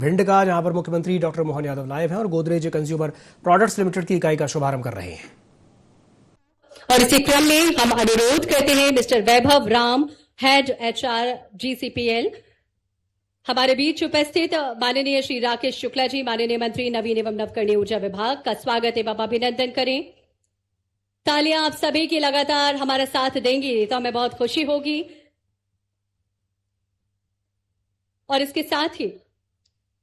भिंड का, जहां पर मुख्यमंत्री डॉक्टर मोहन यादव लाइव हैं और गोदरेज कंज्यूमर प्रोडक्ट्स लिमिटेड की इकाई का शुभारंभ कर रहे हैं। और इसी क्रम में हम अनुरोध करते हैं मिस्टर वैभव राम, हेड HR GCPL, हमारे बीच उपस्थित माननीय श्री राकेश शुक्ला जी, माननीय मंत्री नवीन एवं नवकरणीय ऊर्जा विभाग का स्वागत एवं अभिनंदन करें। तालियां आप सभी की लगातार हमारा साथ देंगी तो हमें बहुत खुशी होगी। और इसके साथ ही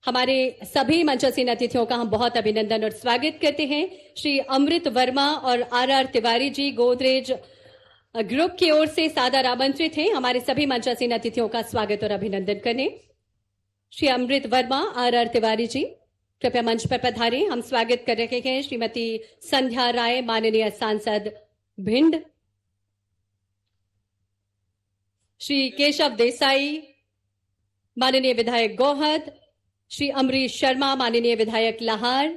हमारे सभी मंचासीन अतिथियों का हम बहुत अभिनंदन और स्वागत करते हैं। श्री अमृत वर्मा और RR तिवारी जी गोदरेज ग्रुप की ओर से सादर आमंत्रित हैं हमारे सभी मंचासीन अतिथियों का स्वागत और अभिनंदन करने। श्री अमृत वर्मा, RR तिवारी जी कृपया मंच पर पधारें। हम स्वागत कर रहे हैं श्रीमती संध्या राय, माननीय सांसद भिंड, श्री केशव देसाई, माननीय विधायक गोहद, श्री अमरीश शर्मा, माननीय विधायक लाहार।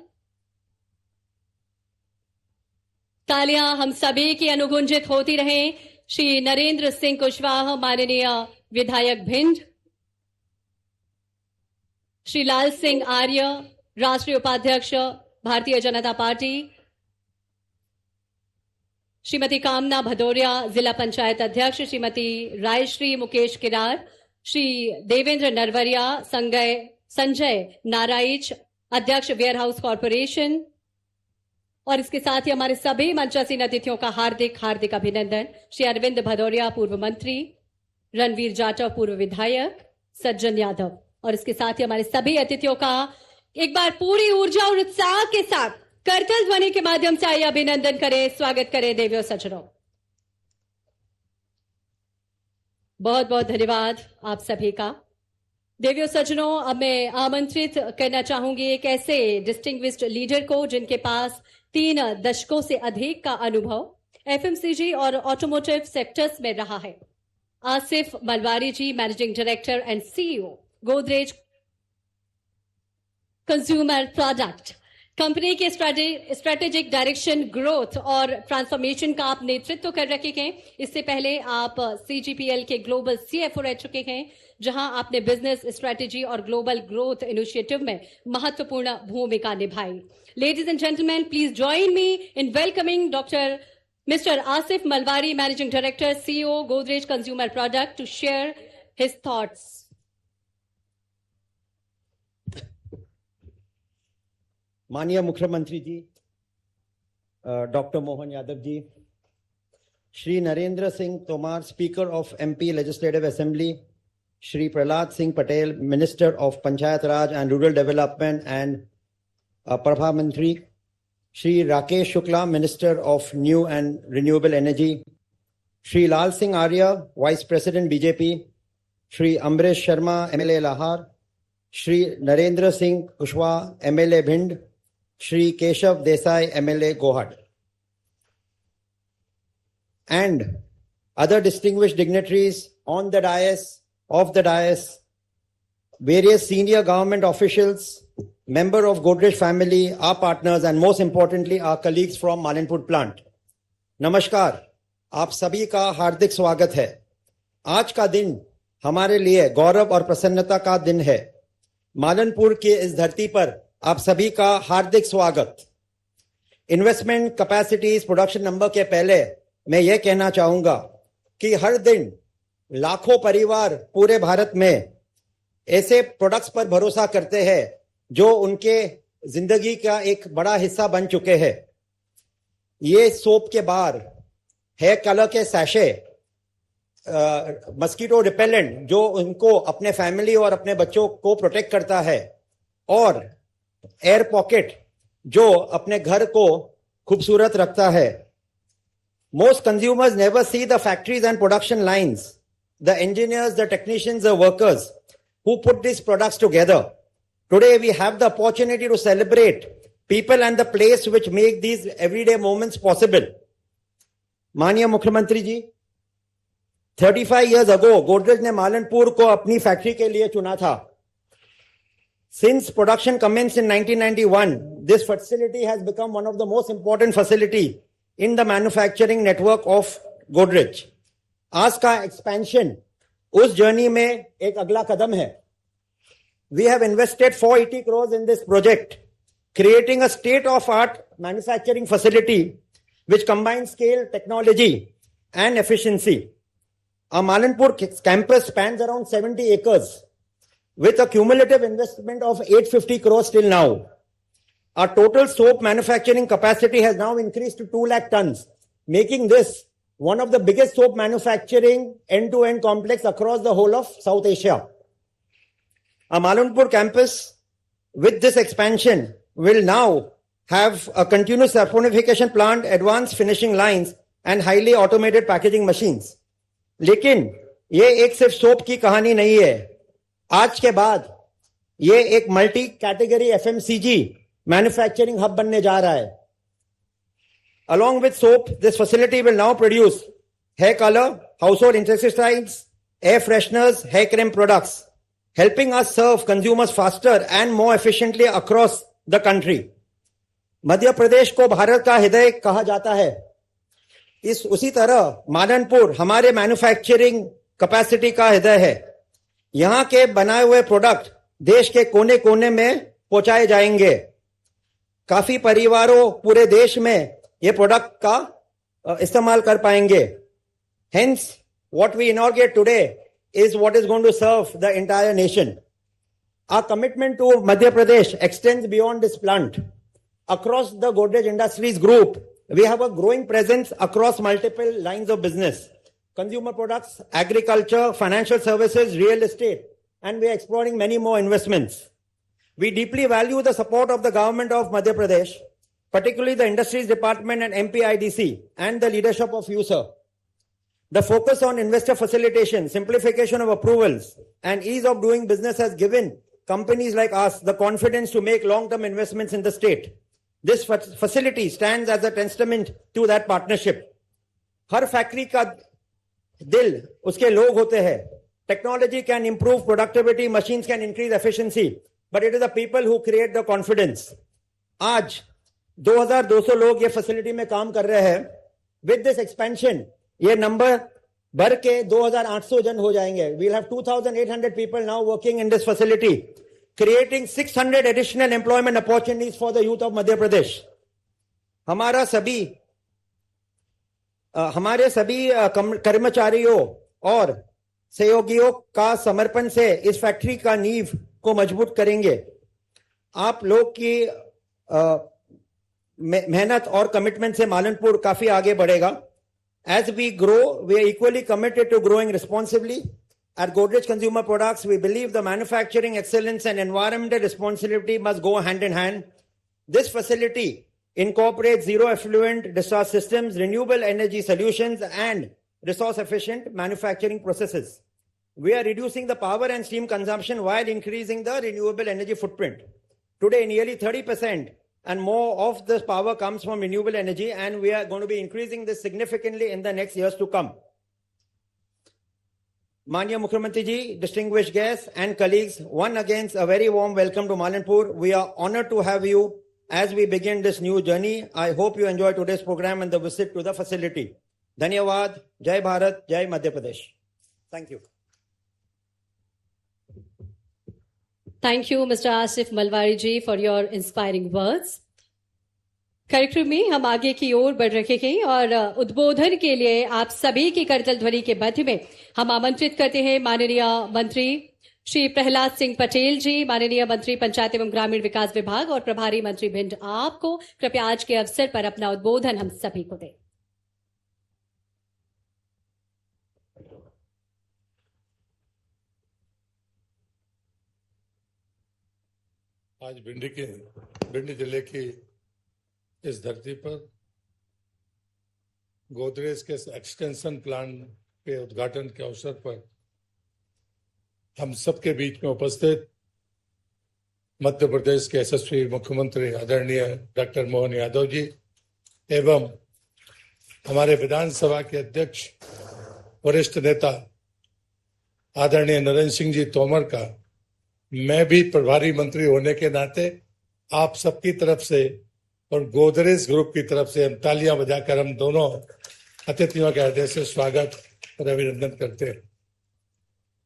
तालियां हम सभी की अनुगुंजित होती रहें। श्री नरेंद्र सिंह कुशवाहा, माननीय विधायक भिंड, श्री लाल सिंह आर्य, राष्ट्रीय उपाध्यक्ष भारतीय जनता पार्टी, श्रीमती कामना भदौरिया, जिला पंचायत अध्यक्ष, श्रीमती रायश्री मुकेश किरार, श्री देवेंद्र नरवरिया, संजय नाराइच, अध्यक्ष वेयर हाउस कॉर्पोरेशन। और इसके साथ ही हमारे सभी मंचासीन अतिथियों का हार्दिक हार्दिक अभिनंदन। श्री अरविंद भदौरिया, पूर्व मंत्री, रणवीर जाटव, पूर्व विधायक, सज्जन यादव। और इसके साथ ही हमारे सभी अतिथियों का एक बार पूरी ऊर्जा और उत्साह के साथ करतल ध्वनि के माध्यम से आइए अभिनंदन करें, स्वागत करें देवियों सज्जनों। बहुत बहुत धन्यवाद आप सभी का। देवियों सज्जनों, अब मैं आमंत्रित करना चाहूंगी एक ऐसे डिस्टिंग्विश्ड लीडर को जिनके पास 3 दशकों से अधिक का अनुभव FMCG और ऑटोमोटिव सेक्टर्स में रहा है। Asif Malbari ji, managing director and CEO Godrej consumer product company के स्ट्रेटेजिक डायरेक्शन, ग्रोथ और ट्रांसफॉर्मेशन का आप नेतृत्व कर रखे हैं। इससे पहले आप CGPL के ग्लोबल CFO रह चुके हैं, जहां आपने बिजनेस स्ट्रेटेजी और ग्लोबल ग्रोथ इनिशिएटिव में महत्वपूर्ण भूमिका निभाई। Ladies and gentleman, please join me in welcoming Mr. Asif Malwari, Managing Director, CEO, Godrej Consumer Product, to share his thoughts. माननीय मुख्यमंत्री ji doctor Mohan Yadav ji, Shri Narendra Singh Tomar, speaker of MP legislative assembly, Shri Prahlad Singh Patel, minister of Panchayat Raj and rural development and प्रभा मंत्री, Shri Rakesh Shukla, minister of new and renewable energy, Shri Lal Singh Arya, vice president BJP, Shri Amrish Sharma, MLA Lahore, Shri Narendra Singh Kushwaha, MLA Bhind, Shri Keshav Desai, MLA Gohad, and other distinguished dignitaries on the dais, off the dais, various senior government officials, member of Godrej family, our partners, and most importantly, our colleagues from Malanpur plant. नमस्कार, आप सभी का हार्दिक स्वागत है। आज का दिन हमारे लिए गौरव और प्रसन्नता का दिन है। मालनपुर के इस धरती पर आप सभी का हार्दिक स्वागत। इन्वेस्टमेंट कैपेसिटीज प्रोडक्शन नंबर के पहले मैं यह कहना चाहूंगा कि हर दिन लाखों परिवार पूरे भारत में ऐसे प्रोडक्ट्स पर भरोसा करते हैं जो उनके जिंदगी का एक बड़ा हिस्सा बन चुके हैं। ये सोप के बार, हेयर कलर के सैशे, मस्कीटो रिपेलेंट जो उनको, अपने फैमिली और अपने बच्चों को प्रोटेक्ट करता है, और एयर पॉकेट जो अपने घर को खूबसूरत रखता है। Most consumers never see the factories and production lines, the engineers, the technicians, the workers who put these products together. Today we have the opportunity to celebrate people and the place which make these everyday moments possible. माननीय मुख्यमंत्री जी, 35 years ago Godrej ने मालनपुर को अपनी factory के लिए चुना था। Since production commenced in 1991, this facility has become one of the most important facility in the manufacturing network of Godrej. आज का expansion उस जर्नी में एक अगला कदम है। we have invested 480 crores in this project, creating a state-of-art manufacturing facility which combines scale, technology, and efficiency. Our Malanpur campus spans around 70 acres with a cumulative investment of 850 crores till now. Our total soap manufacturing capacity has now increased to 2 lakh tons, making this one of the biggest soap manufacturing end-to-end complex across the whole of South Asia. Our Malanpur campus, with this expansion, will now have a continuous saponification plant, advanced finishing lines, and highly automated packaging machines. लेकिन ये एक सिर्फ soap की कहानी नहीं है. आज के बाद ये एक multi category FMCG manufacturing hub बनने जा रहा है. Along with soap, this facility will now produce hair color, household insecticides, air fresheners, hair cream products, helping us serve consumers faster and more efficiently across the country. Madhya Pradesh को भारत का हृदय कहा जाता है. उसी तरह मालनपुर हमारे मैन्युफैक्चरिंग कैपेसिटी का हृदय है. यहां के बनाए हुए प्रोडक्ट देश के कोने कोने में पहुंचाए जाएंगे. काफी परिवारों पूरे देश में ये प्रोडक्ट का इस्तेमाल कर पाएंगे. Hence, what we inaugurate today is what is going to serve the entire nation. Our commitment to Madhya Pradesh extends beyond this plant. Across the Godrej Industries Group, we have a growing presence across multiple lines of business: consumer products, agriculture, financial services, real estate, and we are exploring many more investments. We deeply value the support of the government of Madhya Pradesh, particularly the Industries Department and MPIDC, and the leadership of you, sir. The focus on investor facilitation, simplification of approvals, and ease of doing business has given companies like us the confidence to make long-term investments in the state. This facility stands as a testament to that partnership. Her factory का दिल उसके लोग होते हैं. Technology can improve productivity, machines can increase efficiency, but it is the people who create the confidence. आज 2200 लोग ये facility में काम कर रहे हैं. With this expansion, ये नंबर बढ़ के 2800 जन हो जाएंगे. We'll have 2800 people now working in this facility, creating 600 additional employment opportunities for the youth of Madhya Pradesh. हमारे सभी कर्मचारियों और सहयोगियों का समर्पण से इस फैक्ट्री का नींव को मजबूत करेंगे. आप लोग की मेहनत और कमिटमेंट से मालनपुर काफी आगे बढ़ेगा. As we grow, we are equally committed to growing responsibly. At Godrej Consumer Products, we believe the manufacturing excellence and environmental responsibility must go hand in hand. This facility incorporates zero effluent discharge systems, renewable energy solutions, and resource-efficient manufacturing processes. We are reducing the power and steam consumption while increasing the renewable energy footprint. Today, nearly 30% and more of this power comes from renewable energy, and we are going to be increasing this significantly in the next years to come. Manya Mukhyamantri ji, distinguished guests and colleagues, once again a very warm welcome to Malanpur. We are honored to have you as we begin this new journey. I hope you enjoy today's program and the visit to the facility. Dhanyawad, Jai Bharat, Jai Madhya Pradesh. Thank you. Thank you, Mr. Asif Malwari ji, for your inspiring words. कार्यक्रम में हम आगे की ओर बढ़ रहे हैं और उद्बोधन के लिए आप सभी की करतल ध्वनि के मध्य में हम आमंत्रित करते हैं माननीय मंत्री श्री प्रहलाद सिंह पटेल जी, माननीय मंत्री पंचायत एवं ग्रामीण विकास विभाग और प्रभारी मंत्री भिंड, आपको कृपया आज के अवसर पर अपना उद्बोधन हम सभी को दें. आज भिंड जिले की इस धरती पर गोदरेज के एक्सटेंशन प्लान के उद्घाटन के अवसर पर हम सबके बीच में उपस्थित मध्य प्रदेश के यशस्वी मुख्यमंत्री आदरणीय डॉक्टर मोहन यादव जी एवं हमारे विधानसभा के अध्यक्ष वरिष्ठ नेता आदरणीय नरेंद्र सिंह जी तोमर का मैं भी प्रभारी मंत्री होने के नाते आप सबकी तरफ से और गोदरेज ग्रुप की तरफ से हम तालियां बजाकर हम दोनों अतिथियों के हृदय से स्वागत और अभिनंदन करते हैं.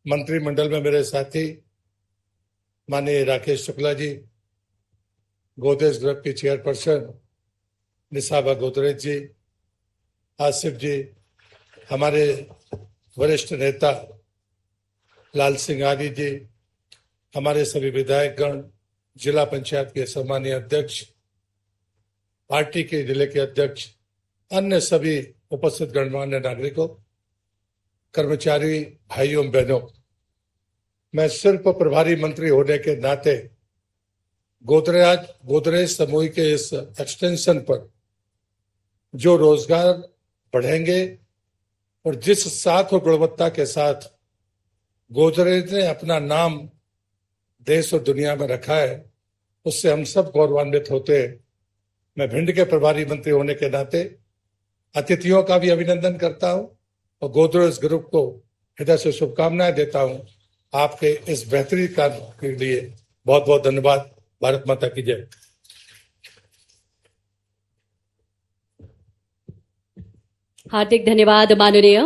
मंत्रिमंडल में मेरे साथी माननीय राकेश शुक्ला जी, गोदरेज ग्रुप की चेयरपर्सन निसाबा गोदरेज जी, आसिफ जी, हमारे वरिष्ठ नेता लाल सिंह आदि जी, हमारे सभी विधायकगण, जिला पंचायत के सम्मानीय अध्यक्ष, पार्टी के जिले के अध्यक्ष, अन्य सभी उपस्थित गणमान्य नागरिकों, कर्मचारी भाइयों बहनों, मैं सिर्फ प्रभारी मंत्री होने के नाते गोदरेज समूह के इस एक्सटेंशन पर जो रोजगार बढ़ेंगे और जिस साख और गुणवत्ता के साथ गोदरेज ने अपना नाम देश और दुनिया में रखा है, उससे हम सब गौरवान्वित होते हैं। मैं भिंड के प्रभारी मंत्री होने के नाते अतिथियों का भी अभिनंदन करता हूं और गोदरेज ग्रुप को हृदय से शुभकामनाएं देता हूं। आपके इस बेहतरीन कार्य के लिए बहुत बहुत धन्यवाद। भारत माता की जय। हार्दिक धन्यवाद माननीय।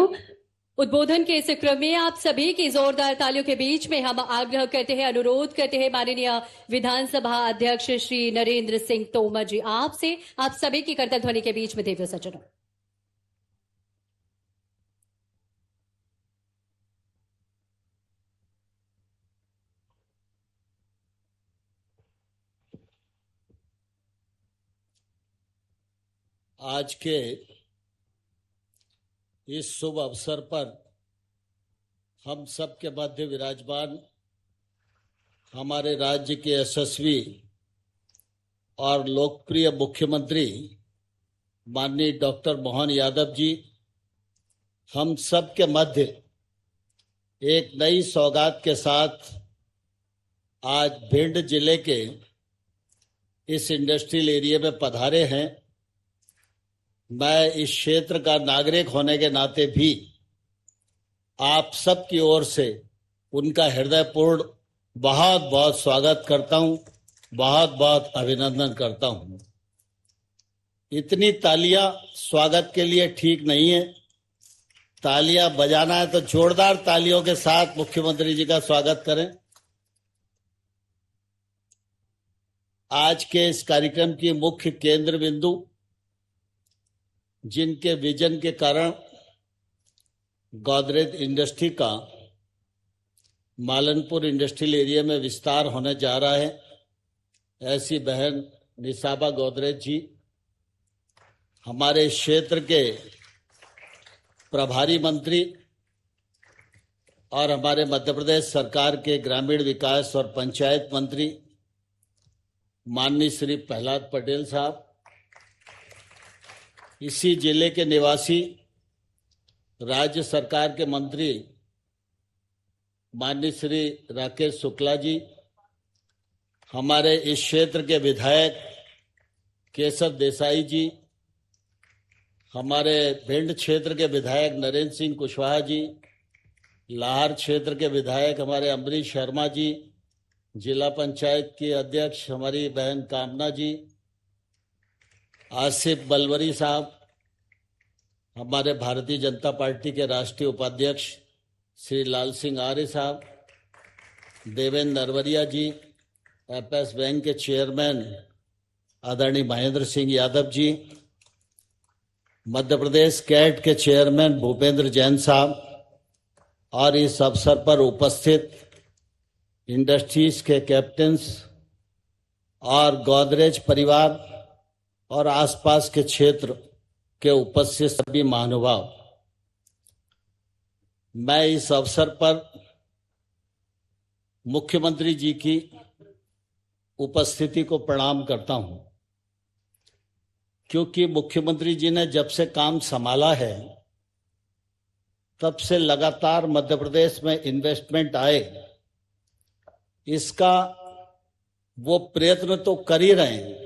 उद्बोधन के इस क्रम में आप सभी की जोरदार तालियों के बीच में हम आग्रह करते हैं, अनुरोध करते हैं माननीय विधानसभा अध्यक्ष श्री नरेंद्र सिंह तोमर जी आपसे, आप सभी की करतल ध्वनि के बीच में दिव्य सज्जनों। आज के इस शुभ अवसर पर हम सब के मध्य विराजमान हमारे राज्य के यशस्वी और लोकप्रिय मुख्यमंत्री माननीय डॉक्टर मोहन यादव जी हम सब के मध्य एक नई सौगात के साथ आज भिंड जिले के इस इंडस्ट्रियल एरिया में पधारे हैं। मैं इस क्षेत्र का नागरिक होने के नाते भी आप सब की ओर से उनका हृदयपूर्ण बहुत बहुत स्वागत करता हूं, बहुत बहुत अभिनंदन करता हूं। इतनी तालियां स्वागत के लिए ठीक नहीं है, तालियां बजाना है तो जोरदार तालियों के साथ मुख्यमंत्री जी का स्वागत करें। आज के इस कार्यक्रम की मुख्य केंद्र बिंदु जिनके विजन के कारण गोदरेज इंडस्ट्री का मालनपुर इंडस्ट्रियल एरिया में विस्तार होने जा रहा है, ऐसी बहन निसाबा गोदरेज जी हमारे क्षेत्र के प्रभारी मंत्री और हमारे मध्य प्रदेश सरकार के ग्रामीण विकास और पंचायत मंत्री माननीय श्री प्रहलाद पटेल साहब, इसी जिले के निवासी राज्य सरकार के मंत्री माननीय श्री राकेश शुक्ला जी, हमारे इस क्षेत्र के विधायक केशव देसाई जी, हमारे भिंड क्षेत्र के विधायक नरेंद्र सिंह कुशवाहा जी, लाहौर क्षेत्र के विधायक हमारे अमरीश शर्मा जी, जिला पंचायत की अध्यक्ष हमारी बहन कामना जी, आसिफ बलवरी साहब, हमारे भारतीय जनता पार्टी के राष्ट्रीय उपाध्यक्ष श्री लाल सिंह आर्य साहब, देवेंद्र नरवरिया जी, एपएस बैंक के चेयरमैन आदरणीय महेंद्र सिंह यादव जी, मध्य प्रदेश कैट के चेयरमैन भूपेंद्र जैन साहब और इस अवसर पर उपस्थित इंडस्ट्रीज के कैप्टन्स और गोदरेज परिवार और आसपास के क्षेत्र के उपस्थित सभी महानुभाव, मैं इस अवसर पर मुख्यमंत्री जी की उपस्थिति को प्रणाम करता हूं, क्योंकि मुख्यमंत्री जी ने जब से काम संभाला है तब से लगातार मध्य प्रदेश में इन्वेस्टमेंट आए, इसका वो प्रयत्न तो कर ही रहे हैं,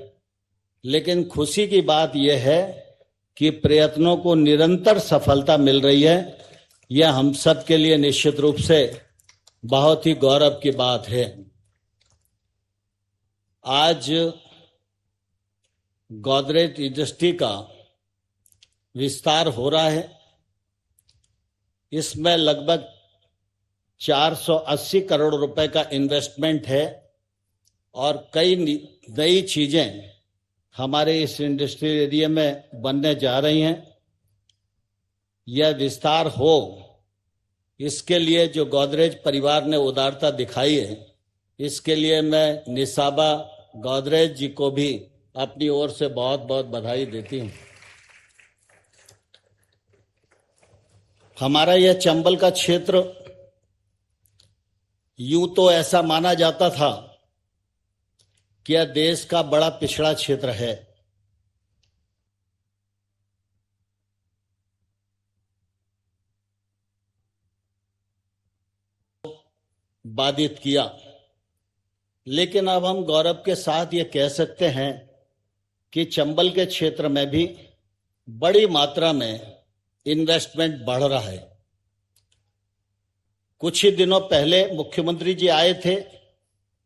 लेकिन खुशी की बात यह है कि प्रयत्नों को निरंतर सफलता मिल रही है। यह हम सब के लिए निश्चित रूप से बहुत ही गौरव की बात है। आज गोदरेज इंडस्ट्री का विस्तार हो रहा है, इसमें लगभग 480 करोड़ रुपए का इन्वेस्टमेंट है और कई नई चीजें हमारे इस इंडस्ट्रियल एरिया में बनने जा रही हैं। यह विस्तार हो, इसके लिए जो गोदरेज परिवार ने उदारता दिखाई है, इसके लिए मैं निसाबा गोदरेज जी को भी अपनी ओर से बहुत बहुत बधाई देती हूं। हमारा यह चंबल का क्षेत्र यूं तो ऐसा माना जाता था कि यह देश का बड़ा पिछड़ा क्षेत्र है, बाधित किया, लेकिन अब हम गौरव के साथ ये कह सकते हैं कि चंबल के क्षेत्र में भी बड़ी मात्रा में इन्वेस्टमेंट बढ़ रहा है। कुछ ही दिनों पहले मुख्यमंत्री जी आए थे,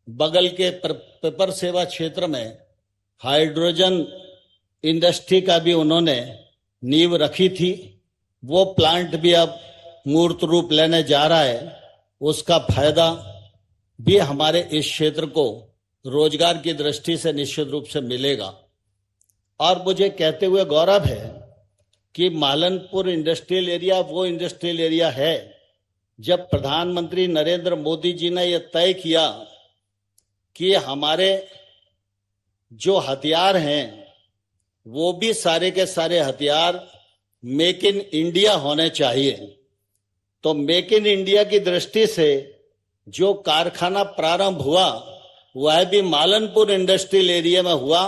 बगल के पेपर सेवा क्षेत्र में हाइड्रोजन इंडस्ट्री का भी उन्होंने नींव रखी थी। वो प्लांट भी अब मूर्त रूप लेने जा रहा है। उसका फायदा भी हमारे इस क्षेत्र को रोजगार की दृष्टि से निश्चित रूप से मिलेगा। और मुझे कहते हुए गौरव है कि मालनपुर इंडस्ट्रियल एरिया वो इंडस्ट्रियल एरिया है जब प्रधानमंत्री नरेंद्र मोदी जी ने यह तय किया कि हमारे जो हथियार हैं वो भी सारे के सारे हथियार मेक इन इंडिया होने चाहिए। तो मेक इन इंडिया की दृष्टि से जो कारखाना प्रारंभ हुआ वह भी मालनपुर इंडस्ट्रियल एरिया में हुआ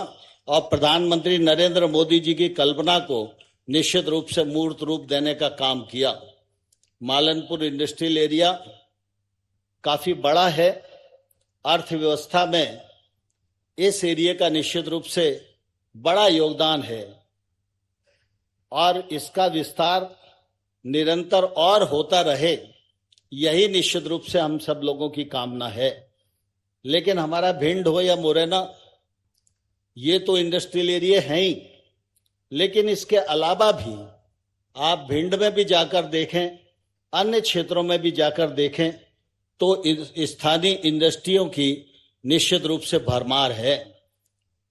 और प्रधानमंत्री नरेंद्र मोदी जी की कल्पना को निश्चित रूप से मूर्त रूप देने का काम किया। मालनपुर इंडस्ट्रियल एरिया काफी बड़ा है। अर्थव्यवस्था में इस एरिया का निश्चित रूप से बड़ा योगदान है और इसका विस्तार निरंतर और होता रहे, यही निश्चित रूप से हम सब लोगों की कामना है। लेकिन हमारा भिंड हो या मुरैना, ये तो इंडस्ट्रियल एरिया है ही, लेकिन इसके अलावा भी आप भिंड में भी जाकर देखें, अन्य क्षेत्रों में भी जाकर देखें तो स्थानीय इंडस्ट्रियों की निश्चित रूप से भरमार है।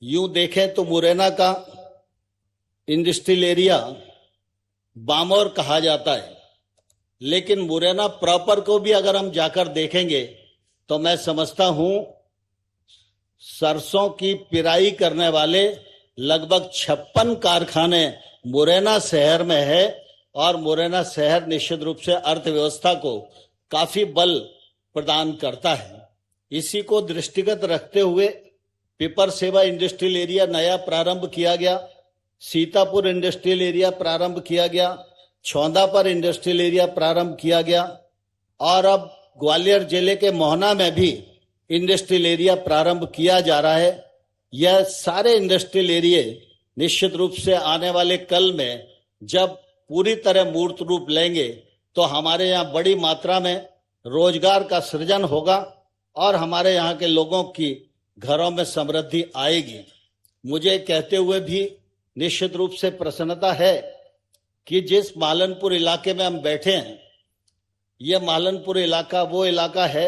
यूं देखें तो मुरैना का इंडस्ट्रियल एरिया बामौर कहा जाता है, लेकिन मुरैना प्रॉपर को भी अगर हम जाकर देखेंगे तो मैं समझता हूं सरसों की पिराई करने वाले लगभग 56 कारखाने मुरैना शहर में है और मुरैना शहर निश्चित रूप से अर्थव्यवस्था को काफी बल प्रदान करता है। इसी को दृष्टिगत रखते हुए पेपर सेवा इंडस्ट्रियल एरिया नया प्रारंभ किया गया, सीतापुर इंडस्ट्रियल एरिया प्रारंभ किया गया, छौंदापर इंडस्ट्रियल एरिया प्रारंभ किया गया और अब ग्वालियर जिले के मोहना में भी इंडस्ट्रियल एरिया प्रारंभ किया जा रहा है। यह सारे इंडस्ट्रियल एरिया निश्चित रूप से आने वाले कल में जब पूरी तरह मूर्त रूप लेंगे तो हमारे यहाँ बड़ी मात्रा में रोजगार का सृजन होगा और हमारे यहाँ के लोगों की घरों में समृद्धि आएगी। मुझे कहते हुए भी निश्चित रूप से प्रसन्नता है कि जिस मालनपुर इलाके में हम बैठे हैं, यह मालनपुर इलाका वो इलाका है,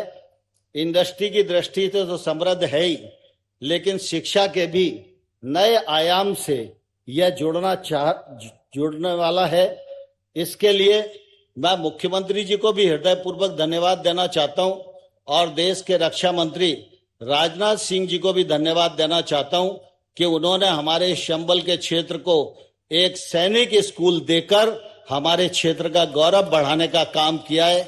इंडस्ट्री की दृष्टि से तो समृद्ध है ही, लेकिन शिक्षा के भी नए आयाम से यह जुड़ने वाला है। इसके लिए मैं मुख्यमंत्री जी को भी हृदयपूर्वक धन्यवाद देना चाहता हूं और देश के रक्षा मंत्री राजनाथ सिंह जी को भी धन्यवाद देना चाहता हूं कि उन्होंने हमारे चंबल के क्षेत्र को एक सैनिक स्कूल देकर हमारे क्षेत्र का गौरव बढ़ाने का काम किया है।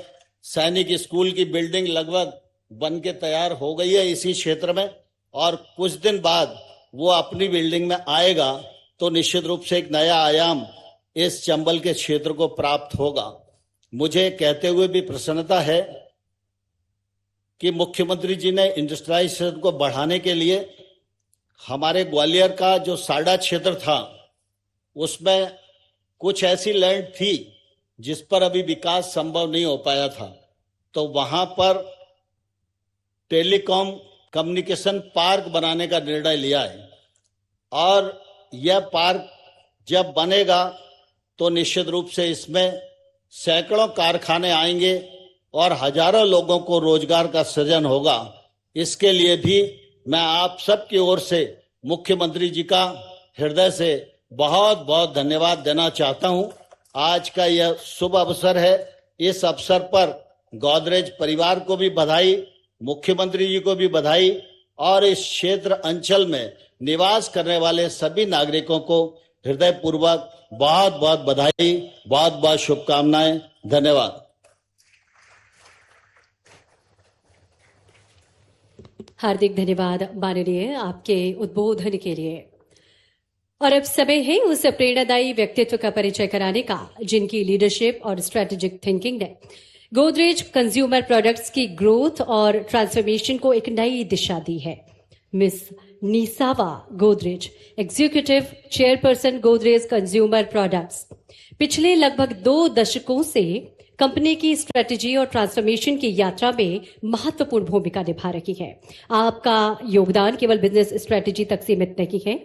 सैनिक स्कूल की बिल्डिंग लगभग बन के तैयार हो गई है इसी क्षेत्र में और कुछ दिन बाद वो अपनी बिल्डिंग में आएगा तो निश्चित रूप से एक नया आयाम इस चंबल के क्षेत्र को प्राप्त होगा। मुझे कहते हुए भी प्रसन्नता है कि मुख्यमंत्री जी ने इंडस्ट्रियलाइजेशन को बढ़ाने के लिए हमारे ग्वालियर का जो साडा क्षेत्र था उसमें कुछ ऐसी लैंड थी जिस पर अभी विकास संभव नहीं हो पाया था, तो वहां पर टेलीकॉम कम्युनिकेशन पार्क बनाने का निर्णय लिया है और यह पार्क जब बनेगा तो निश्चित रूप से इसमें सैकड़ों कारखाने आएंगे और हजारों लोगों को रोजगार का सृजन होगा। इसके लिए भी मैं आप सबकी ओर से मुख्यमंत्री जी का हृदय से बहुत बहुत धन्यवाद देना चाहता हूं। आज का यह शुभ अवसर है। इस अवसर पर गोदरेज परिवार को भी बधाई, मुख्यमंत्री जी को भी बधाई और इस क्षेत्र अंचल में निवास करने वाले सभी नागरिकों को हृदयपूर्वक बहुत बहुत बधाई, बहुत बहुत शुभकामनाएं। धन्यवाद। हार्दिक धन्यवाद माननीय आपके उद्बोधन के लिए। और अब समय है उस प्रेरणादायी व्यक्तित्व का परिचय कराने का जिनकी लीडरशिप और स्ट्रेटेजिक थिंकिंग ने गोदरेज कंज्यूमर प्रोडक्ट्स की ग्रोथ और ट्रांसफॉर्मेशन को एक नई दिशा दी है। Miss Nisaba Godrej, executive chairperson Godrej consumer products, पिछले लगभग 2 दशकों से कंपनी की स्ट्रेटेजी और ट्रांसफॉर्मेशन की यात्रा में महत्वपूर्ण भूमिका निभा रही है। आपका योगदान केवल बिजनेस स्ट्रेटेजी तक सीमित नहीं है।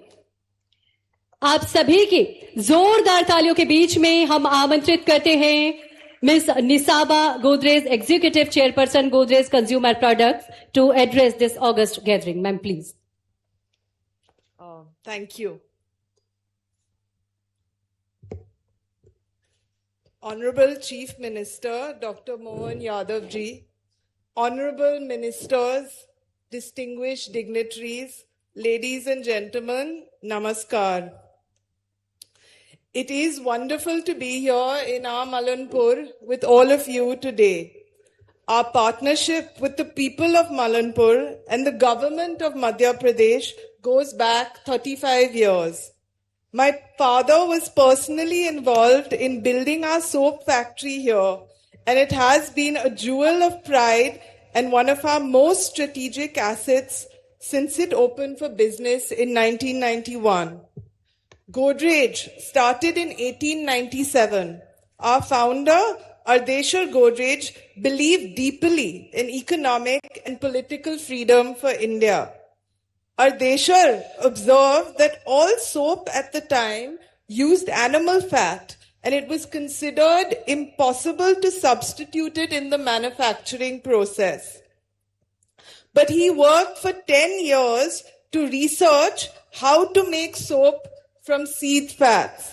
आप सभी की जोरदार तालियों के बीच में हम आमंत्रित करते हैं miss Nisaba Godrej, executive chairperson Godrej consumer products, to address this august gathering. Ma'am please. Thank you. Honorable Chief Minister Dr. Mohan Yadav ji, Honorable Ministers, distinguished dignitaries, ladies and gentlemen, Namaskar. It is wonderful to be here in our Malanpur with all of you today. Our partnership with the people of Malanpur and the government of Madhya Pradesh goes back 35 years. My father was personally involved in building our soap factory here, and it has been a jewel of pride and one of our most strategic assets since it opened for business in 1991. Godrej started in 1897. Our founder, Ardeshir Godrej, believed deeply in economic and political freedom for India. Ardeshir observed that all soap at the time used animal fat, and it was considered impossible to substitute it in the manufacturing process. But he worked for 10 years to research how to make soap from seed fats.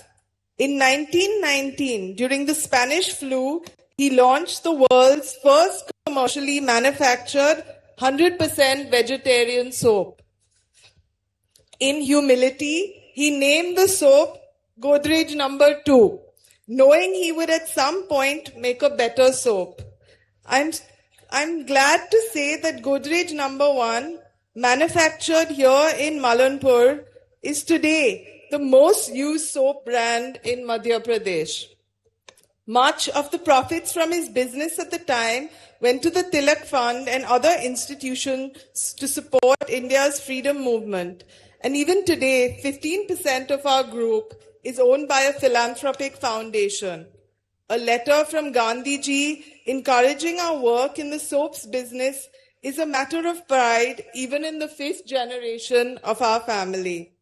In 1919, during the Spanish flu, he launched the world's first commercially manufactured 100% vegetarian soap. In humility, he named the soap Godrej number 2, knowing he would at some point make a better soap. I'm glad to say that Godrej number 1, manufactured here in Malanpur, is today the most used soap brand in Madhya Pradesh. Much of the profits from his business at the time went to the Tilak Fund and other institutions to support India's freedom movement. And even today, 15% of our group is owned by a philanthropic foundation. A letter from Gandhi ji encouraging our work in the soaps business is a matter of pride, even in the 5th generation of our family.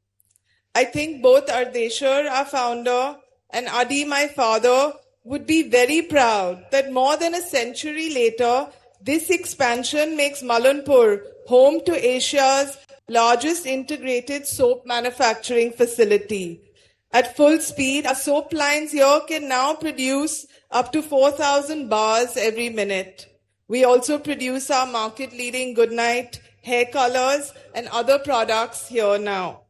I think both Ardeshir, our founder, and Adi, my father, would be very proud that more than a century later, this expansion makes Malanpur home to Asia's largest integrated soap manufacturing facility. At full speed, our soap lines here can now produce up to 4,000 bars every minute. We also produce our market-leading Goodnight hair colors and other products here now.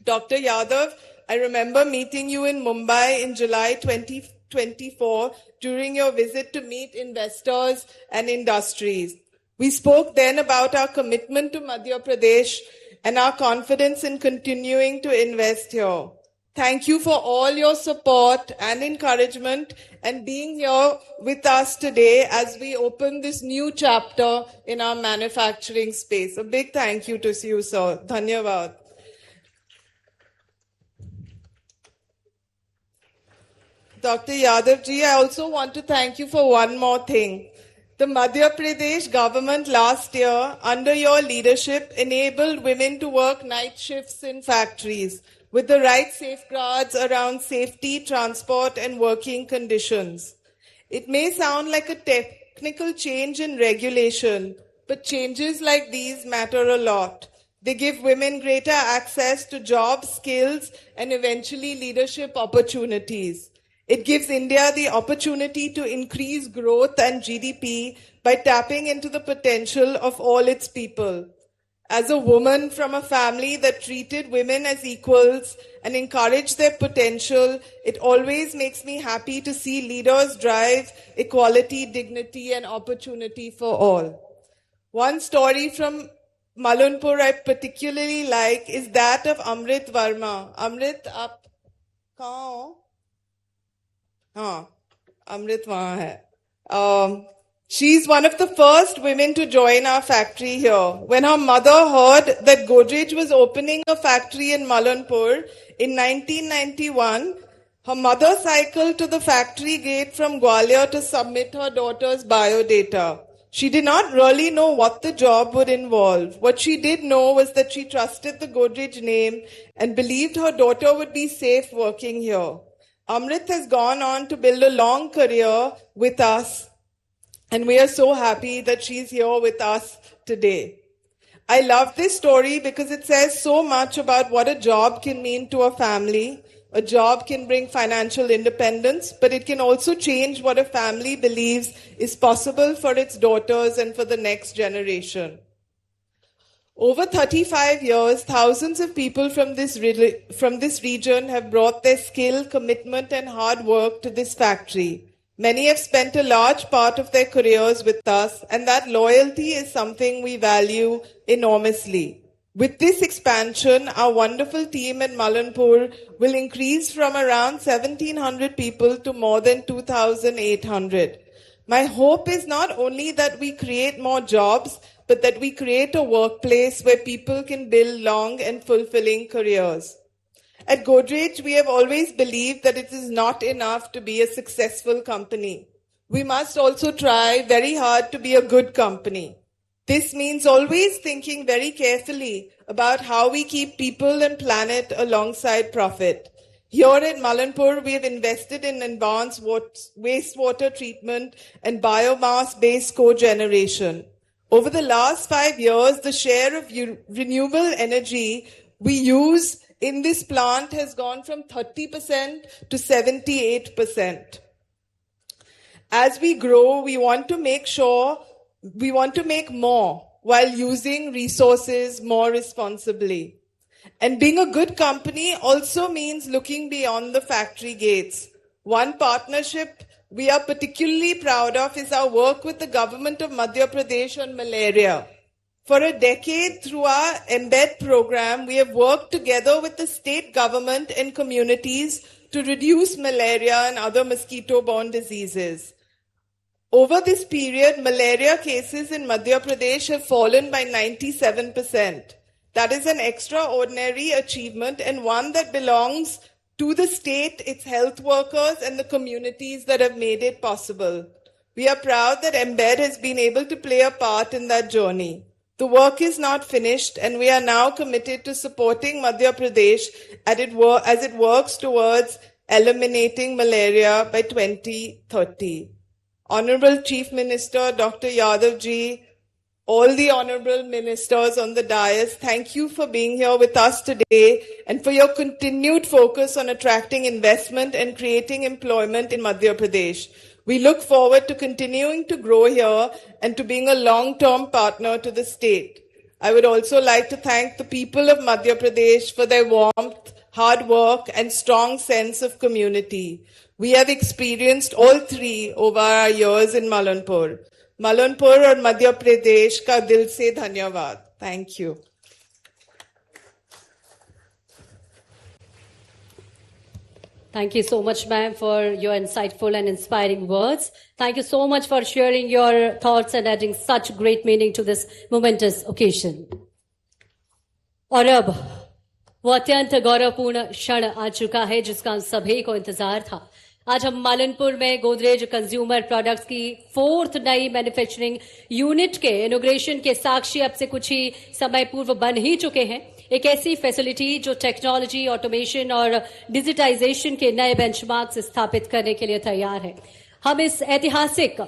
Dr. Yadav, I remember meeting you in Mumbai in July 2024 during your visit to meet investors and industries. We spoke then about our commitment to Madhya Pradesh and our confidence in continuing to invest here. Thank you for all your support and encouragement and being here with us today as we open this new chapter in our manufacturing space. A big thank you to you, sir. Dhanyavad. Dr. Yadav ji, I also want to thank you for one more thing. The Madhya Pradesh government last year, under your leadership, enabled women to work night shifts in factories with the right safeguards around safety, transport, and working conditions. It may sound like a technical change in regulation, but changes like these matter a lot. They give women greater access to jobs, skills, and eventually leadership opportunities. It gives India the opportunity to increase growth and GDP by tapping into the potential of all its people. As a woman from a family that treated women as equals and encouraged their potential, it always makes me happy to see leaders drive equality, dignity, and opportunity for all. One story from Malanpur I particularly like is that of Amrit Verma. Amrit, aap kahan ho? हाँ, Amrit वहाँ है. She's one of the first women to join our factory here. When her mother heard that Godrej was opening a factory in Malanpur in 1991, her mother cycled to the factory gate from Gwalior to submit her daughter's biodata. She did not really know what the job would involve. What she did know was that she trusted the Godrej name and believed her daughter would be safe working here. Amrit has gone on to build a long career with us, and we are so happy that she's here with us today. I love this story because it says so much about what a job can mean to a family. A job can bring financial independence, but it can also change what a family believes is possible for its daughters and for the next generation. Over 35 years, thousands of people from this region have brought their skill, commitment, and hard work to this factory. Many have spent a large part of their careers with us, and that loyalty is something we value enormously. With this expansion, our wonderful team at Malanpur will increase from around 1,700 people to more than 2,800. My hope is not only that we create more jobs, but that we create a workplace where people can build long and fulfilling careers. At Godrej, we have always believed that it is not enough to be a successful company. We must also try very hard to be a good company. This means always thinking very carefully about how we keep people and planet alongside profit. Here at Malanpur, we have invested in advanced wastewater treatment and biomass-based cogeneration. Over the last 5 years, the share of renewable energy we use in this plant has gone from 30% to 78%. As we grow, we want to make more while using resources more responsibly. And being a good company also means looking beyond the factory gates. One partnership we are particularly proud of is our work with the government of Madhya Pradesh on malaria. For a decade, through our Embed program, we have worked together with the state government and communities to reduce malaria and other mosquito-borne diseases. Over this period, malaria cases in Madhya Pradesh have fallen by 97%. That is an extraordinary achievement and one that belongs to the state, its health workers, and the communities that have made it possible. We are proud that Embed has been able to play a part in that journey. The work is not finished, and we are now committed to supporting Madhya Pradesh as it works towards eliminating malaria by 2030. Honorable Chief Minister Dr. Yadav ji, all the honorable ministers on the dais, thank you for being here with us today and for your continued focus on attracting investment and creating employment in Madhya Pradesh. We look forward to continuing to grow here and to being a long-term partner to the state. I would also like to thank the people of Madhya Pradesh for their warmth, hard work, and strong sense of community. We have experienced all three over our years in Malanpur. Malanpur और मध्य प्रदेश का दिल से धन्यवाद. Thank you. Thank you so much, ma'am, for your insightful and inspiring words. Thank you so much for sharing your thoughts and adding such great meaning to this momentous occasion. और अब वो अत्यंत गौरवपूर्ण क्षण आ चुका है जिसका हम सभी को इंतजार था. आज हम मालनपुर में गोदरेज कंज्यूमर प्रोडक्ट्स की 4th नई मैन्युफैक्चरिंग यूनिट के इनॉग्रेशन के साक्षी अब से कुछ ही समय पूर्व बन ही चुके हैं. एक ऐसी फैसिलिटी जो टेक्नोलॉजी, ऑटोमेशन और डिजिटाइजेशन के नए बेंचमार्क्स स्थापित करने के लिए तैयार है. हम इस ऐतिहासिक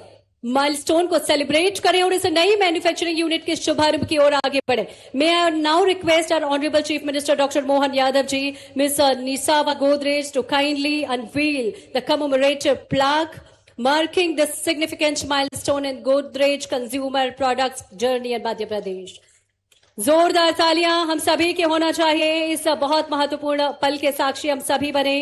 माइलस्टोन को सेलिब्रेट करें और इस नई मैन्युफैक्चरिंग यूनिट के शुभारंभ की ओर आगे बढ़े। May I now request our honourable chief minister doctor Mohan Yadav ji, Miss Nisaba Godrej to kindly unveil the commemorative plaque marking this significant milestone in Godrej consumer products journey in Madhya Pradesh. जोरदार तालियां हम सभी के होना चाहिए। इस बहुत महत्वपूर्ण पल के साक्षी हम सभी बने।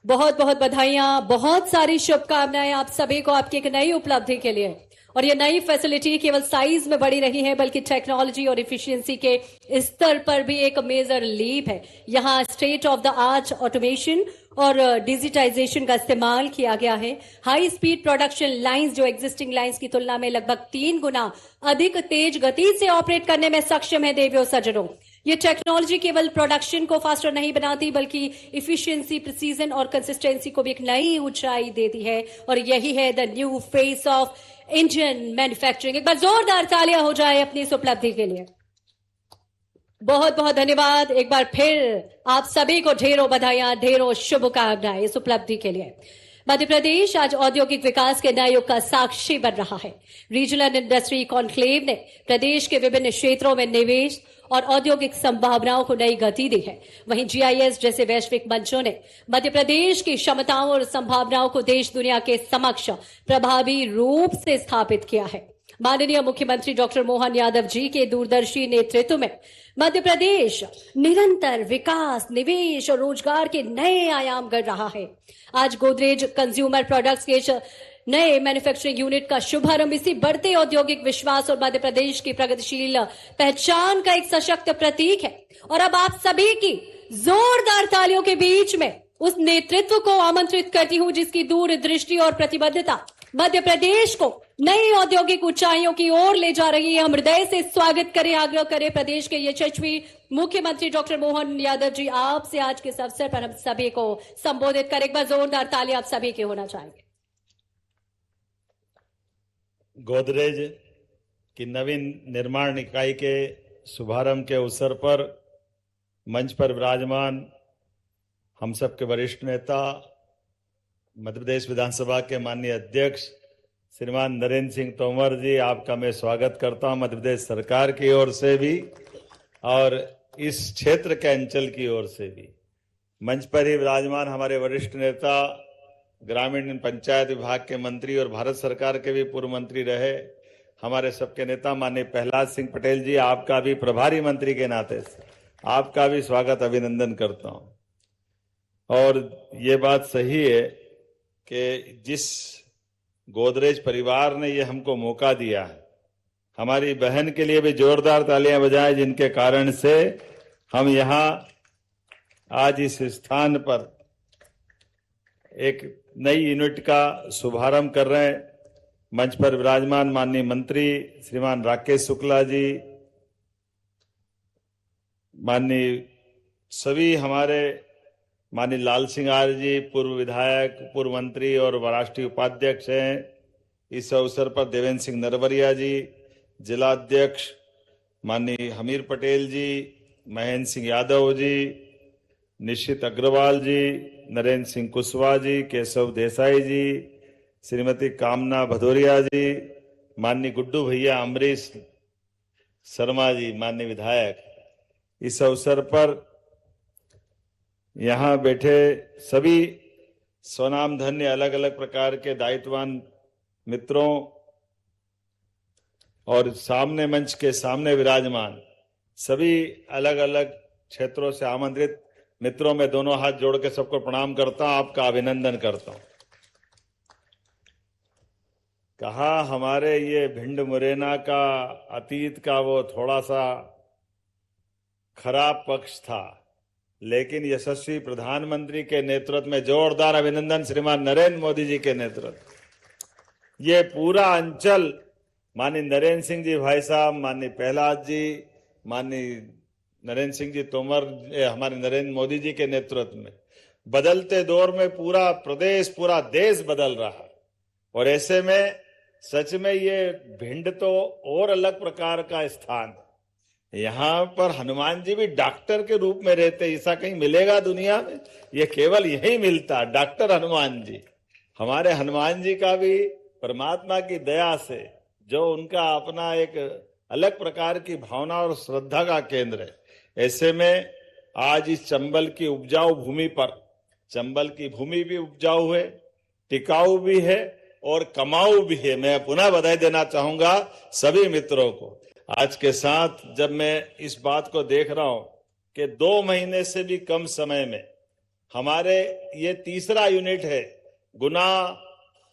बहुत बहुत बधाइयां, बहुत सारी शुभकामनाएं आप सभी को आपकी एक नई उपलब्धि के लिए। और ये नई फैसिलिटी केवल साइज में बड़ी रही है बल्कि टेक्नोलॉजी और इफिशिएंसी के स्तर पर भी एक मेजर लीप है। यहां state of the art automation और डिजिटाइजेशन का इस्तेमाल किया गया है। हाई स्पीड प्रोडक्शन लाइंस जो एग्जिस्टिंग लाइंस की तुलना में लगभग 3 गुना अधिक तेज गति से ऑपरेट करने में सक्षम है। देवियों सज्जनों, ये टेक्नोलॉजी केवल प्रोडक्शन को फास्टर नहीं बनाती बल्कि इफिशिएंसी, प्रिसीजन और कंसिस्टेंसी को भी एक नई ऊंचाई देती है। और यही है the new face of Indian manufacturing. एक बार जोरदार तालियां हो जाए अपनी इस उपलब्धि के लिए। बहुत बहुत धन्यवाद। एक बार फिर आप सभी को ढेरों बधाइयां, ढेरों शुभकामनाएं इस उपलब्धि के लिए। मध्य प्रदेश आज औद्योगिक विकास के नए युग का साक्षी बन रहा है। रीजनल इंडस्ट्री कॉन्क्लेव ने प्रदेश के विभिन्न क्षेत्रों में निवेश और औद्योगिक संभावनाओं को नई गति दी है। वहीं GIS जैसे वैश्विक मंचों ने मध्य प्रदेश की क्षमताओं और संभावनाओं को देश दुनिया के समक्ष प्रभावी रूप से स्थापित किया है। माननीय मुख्यमंत्री डॉक्टर मोहन यादव जी के दूरदर्शी नेतृत्व में मध्य प्रदेश निरंतर विकास, निवेश और रोजगार के नए आयाम गढ़ रहा है। आज गोदरेज कंज्यूमर प्रोडक्ट्स के नए मैन्युफैक्चरिंग यूनिट का शुभारंभ इसी बढ़ते औद्योगिक विश्वास और मध्य प्रदेश की प्रगतिशील पहचान का एक सशक्त प्रतीक है। और अब आप सभी की जोरदार तालियों के बीच में उस नेतृत्व को आमंत्रित करती हूं जिसकी दूरदृष्टि और प्रतिबद्धता मध्य प्रदेश को नई औद्योगिक ऊंचाइयों की ओर ले जा रही है। हम हृदय से स्वागत करें, आग्रह करें प्रदेश के यशस्वी मुख्यमंत्री डॉक्टर मोहन यादव जी, आपसे आज के इस अवसर पर हम सभी को संबोधित करें। एक बार जोरदार ताली आप सभी के होना चाहेंगे। गोदरेज की नवीन निर्माण इकाई के शुभारंभ के अवसर पर मंच पर विराजमान हम सबके वरिष्ठ नेता, मध्य प्रदेश विधानसभा के माननीय अध्यक्ष श्रीमान नरेंद्र सिंह तोमर जी, आपका मैं स्वागत करता हूं मध्य प्रदेश सरकार की ओर से भी और इस क्षेत्र के अंचल की ओर से भी। मंच पर ही विराजमान हमारे वरिष्ठ नेता, ग्रामीण पंचायत विभाग के मंत्री और भारत सरकार के भी पूर्व मंत्री रहे हमारे सबके नेता माननीय प्रहलाद सिंह पटेल जी, आपका भी प्रभारी मंत्री के नाते से आपका भी स्वागत, अभिनंदन करता हूं। और ये बात सही है कि जिस गोदरेज परिवार ने ये हमको मौका दिया है, हमारी बहन के लिए भी जोरदार तालियां बजाएं जिनके कारण से हम यहाँ आज इस स्थान पर एक नई यूनिट का शुभारंभ कर रहे हैं। मंच पर विराजमान माननीय मंत्री श्रीमान राकेश शुक्ला जी, माननीय सभी हमारे माननीय लाल सिंह आर्य जी, पूर्व विधायक, पूर्व मंत्री और राष्ट्रीय उपाध्यक्ष हैं। इस अवसर पर देवेंद्र सिंह नरवरिया जी, जिला अध्यक्ष माननीय हमीर पटेल जी, महेंद्र सिंह यादव जी, निश्चित अग्रवाल जी, नरेंद्र सिंह कुशवाहा जी, केशव देसाई जी, श्रीमती कामना भदौरिया जी, माननीय गुड्डू भैया अमरीश शर्मा जी, माननीय विधायक। इस अवसर पर यहाँ बैठे सभी स्वनाम धन्य अलग अलग प्रकार के दायित्ववान मित्रों और सामने मंच के सामने विराजमान सभी अलग अलग क्षेत्रों से आमंत्रित मित्रों में दोनों हाथ जोड़ के सबको प्रणाम करता हूं, आपका अभिनंदन करता हूं। कहा हमारे ये भिंड मुरैना का अतीत का वो थोड़ा सा खराब पक्ष था, लेकिन यशस्वी प्रधानमंत्री के नेतृत्व में जोरदार अभिनंदन श्रीमान नरेंद्र मोदी जी के नेतृत्व, ये पूरा अंचल माननीय नरेंद्र सिंह जी भाई साहब, माननीय प्रहलाद जी, माननीय नरेंद्र सिंह जी तोमर, हमारे नरेंद्र मोदी जी के नेतृत्व में बदलते दौर में पूरा प्रदेश, पूरा देश बदल रहा है। और ऐसे में सच में ये भिंड तो और अलग प्रकार का स्थान है। यहाँ पर हनुमान जी भी डॉक्टर के रूप में रहते, ऐसा कहीं मिलेगा दुनिया में? ये केवल यही मिलता, डॉक्टर हनुमान जी। हमारे हनुमान जी का भी परमात्मा की दया से जो उनका अपना एक अलग प्रकार की भावना और श्रद्धा का केंद्र है। ऐसे में आज इस चंबल की उपजाऊ भूमि पर, चंबल की भूमि भी उपजाऊ है, टिकाऊ भी है और कमाऊ भी है। मैं पुनः बधाई देना चाहूंगा सभी मित्रों को। आज के साथ जब मैं इस बात को देख रहा हूं कि 2 महीने से भी कम समय में हमारे ये तीसरा यूनिट है, गुना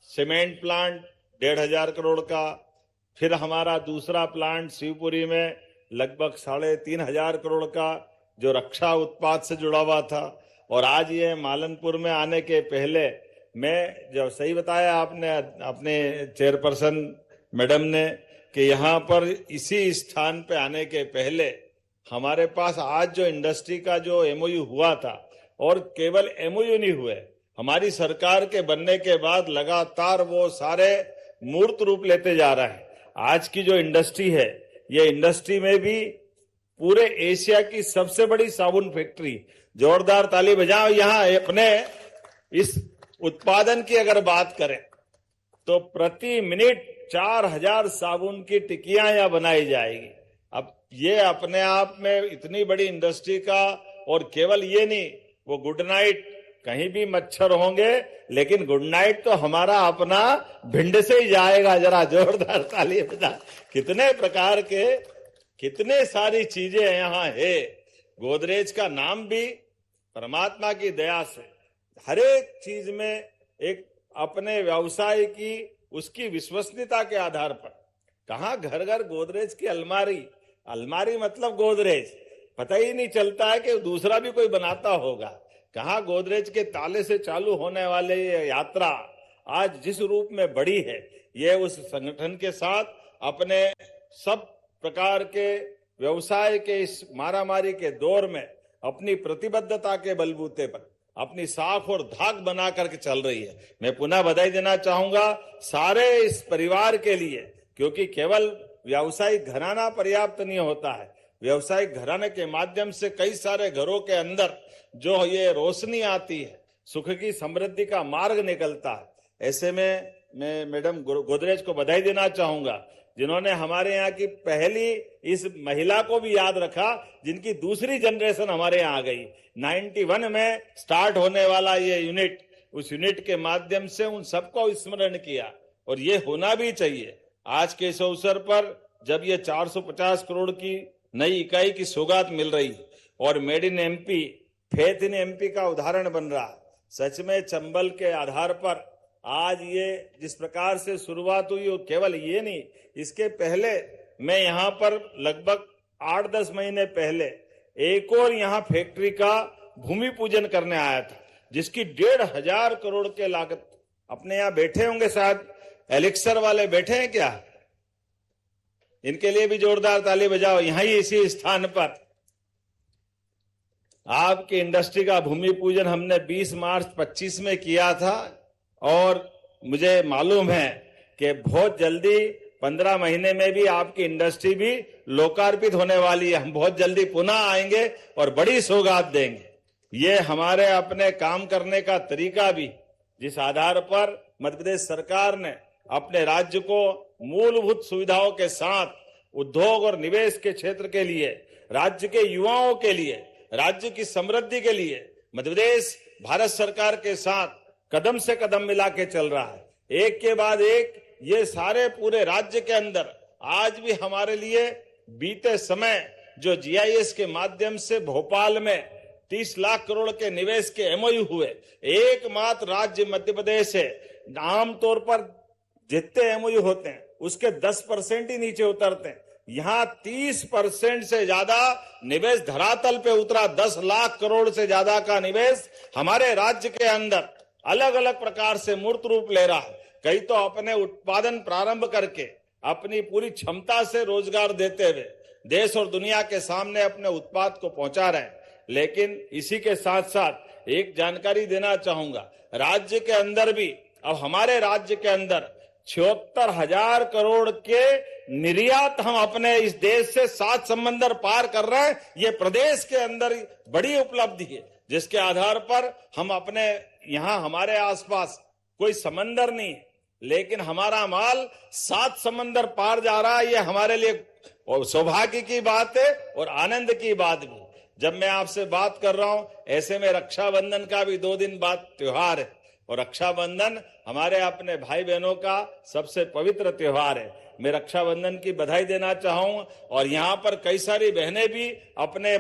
सीमेंट प्लांट 1,500 करोड़ का, फिर हमारा दूसरा प्लांट शिवपुरी में लगभग 3,500 करोड़ का जो रक्षा उत्पाद से जुड़ा हुआ था, और आज ये मालनपुर में आने के पहले मैं जब सही बताया आपने अपने चेयरपर्सन मैडम ने कि यहाँ पर इसी स्थान पे आने के पहले हमारे पास आज जो इंडस्ट्री का जो एमओयू हुआ था, और केवल एमओयू नहीं हुए, हमारी सरकार के बनने के बाद लगातार वो सारे मूर्त रूप लेते जा रहे हैं। आज की जो इंडस्ट्री है, ये इंडस्ट्री में भी पूरे एशिया की सबसे बड़ी साबुन फैक्ट्री, जोरदार ताली बजाओ। यहाँ अपने इस उत्पादन की अगर बात करें तो प्रति मिनट 4,000 साबुन की टिकियां यहाँ बनाई जाएगी। अब ये अपने आप में इतनी बड़ी इंडस्ट्री का, और केवल ये नहीं, वो गुड नाइट, कहीं भी मच्छर होंगे लेकिन गुड नाइट तो हमारा अपना भिंड से ही जाएगा। जरा जोरदार ताली बजा। कितने प्रकार के, कितने सारी चीजें यहाँ है। गोदरेज का नाम भी परमात्मा की दया से हर एक चीज में एक अपने व्यवसाय की, उसकी विश्वसनीयता के आधार पर, कहाँ घर घर गोदरेज की अलमारी, अलमारी मतलब गोदरेज, पता ही नहीं चलता है कि दूसरा भी कोई बनाता होगा। कहाँ गोदरेज के ताले से चालू होने वाले ये यात्रा आज जिस रूप में बढ़ी है, ये उस संगठन के साथ अपने सब प्रकार के व्यवसाय के इस मारामारी के दौर में अपनी प्रतिबद्धता के बलबूते पर अपनी साख और धाक बना करके चल रही है। मैं पुनः बधाई देना चाहूंगा सारे इस परिवार के लिए, क्योंकि केवल व्यावसायिक घराना पर्याप्त नहीं होता है। व्यावसायिक घराने के माध्यम से कई सारे घरों के अंदर जो ये रोशनी आती है, सुख की समृद्धि का मार्ग निकलता है। ऐसे में मैं मैडम गोदरेज को बधाई देना चाहूंगा, जिन्होंने हमारे यहाँ की पहली इस महिला को भी याद रखा, जिनकी दूसरी जनरेशन हमारे यहाँ आ गई। 91 में स्टार्ट होने वाला ये यूनिट, उस यूनिट के माध्यम से उन सबको स्मरण किया, और ये होना भी चाहिए। आज के इस अवसर पर जब ये 450 करोड़ की नई इकाई की सौगात मिल रही और made in MP, faith in MP का उदाहरण बन रहा, सच में चंबल के आधार पर आज ये जिस प्रकार से शुरुआत हुई, वो केवल ये नहीं, इसके पहले मैं यहाँ पर लगभग 8-10 महीने पहले एक और यहाँ फैक्ट्री का भूमि पूजन करने आया था, जिसकी 1,500 करोड़ के लागत। अपने यहाँ बैठे होंगे शायद, एलिक्सर वाले बैठे हैं क्या? इनके लिए भी जोरदार ताली बजाओ। यहाँ ही इसी स्थान पर आपकी इंडस्ट्री का भूमि पूजन हमने 20 मार्च 25 में किया था, और मुझे मालूम है कि बहुत जल्दी 15 महीने में भी आपकी इंडस्ट्री भी लोकार्पित होने वाली है। हम बहुत जल्दी पुनः आएंगे और बड़ी सौगात देंगे। ये हमारे अपने काम करने का तरीका भी, जिस आधार पर मध्य प्रदेश सरकार ने अपने राज्य को मूलभूत सुविधाओं के साथ उद्योग और निवेश के क्षेत्र के लिए, राज्य के युवाओं के लिए, राज्य की समृद्धि के लिए मध्य प्रदेश भारत सरकार के साथ कदम से कदम मिला के चल रहा है। एक के बाद एक ये सारे पूरे राज्य के अंदर आज भी हमारे लिए बीते समय जो जीआईएस के माध्यम से भोपाल में 30 लाख करोड़ के निवेश के एमओयू हुए, एकमात्र राज्य मध्य प्रदेश है। आमतौर पर जितने एमओयू होते हैं उसके 10% ही नीचे उतरते हैं। यहाँ 30% से ज्यादा निवेश धरातल पे उतरा। 10 लाख करोड़ से ज्यादा का निवेश हमारे राज्य के अंदर अलग अलग प्रकार से मूर्त रूप ले रहा है। कई तो अपने उत्पादन प्रारंभ करके अपनी पूरी क्षमता से रोजगार देते हुए देश और दुनिया के सामने अपने उत्पाद को पहुंचा रहे हैं। लेकिन इसी के साथ साथ एक जानकारी देना चाहूंगा, राज्य के अंदर भी अब हमारे राज्य के अंदर 76,000 करोड़ के निर्यात हम अपने इस देश से 7 समंदर पार कर रहे हैं। ये प्रदेश के अंदर बड़ी उपलब्धि है, जिसके आधार पर हम अपने यहाँ हमारे आसपास कोई समंदर नहीं, लेकिन हमारा माल 7 समंदर पार जा रहा है। ये हमारे लिए और सौभाग्य की बात है और आनंद की बात भी। जब मैं आपसे बात कर रहा हूं, ऐसे में रक्षाबंधन का भी 2 दिन बाद त्योहार है और रक्षाबंधन हमारे अपने भाई बहनों का सबसे पवित्र त्योहार है। मैं रक्षाबंधन की बधाई देना चाहूंगा और यहाँ पर कई सारी बहनें भी अपने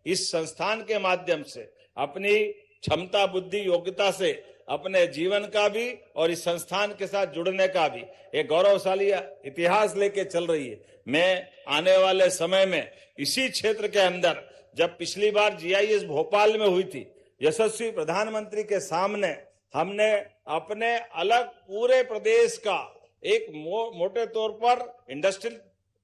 इस संस्थान के माध्यम से अपनी क्षमता, बुद्धि, योग्यता से अपने जीवन का भी और इस संस्थान के साथ जुड़ने का भी एक गौरवशाली इतिहास लेके चल रही है। मैं आने वाले समय में इसी क्षेत्र के अंदर, जब पिछली बार GIS भोपाल में हुई थी, यशस्वी प्रधानमंत्री के सामने हमने अपने अलग पूरे प्रदेश का एक मोटे तौर पर इंडस्ट्रियल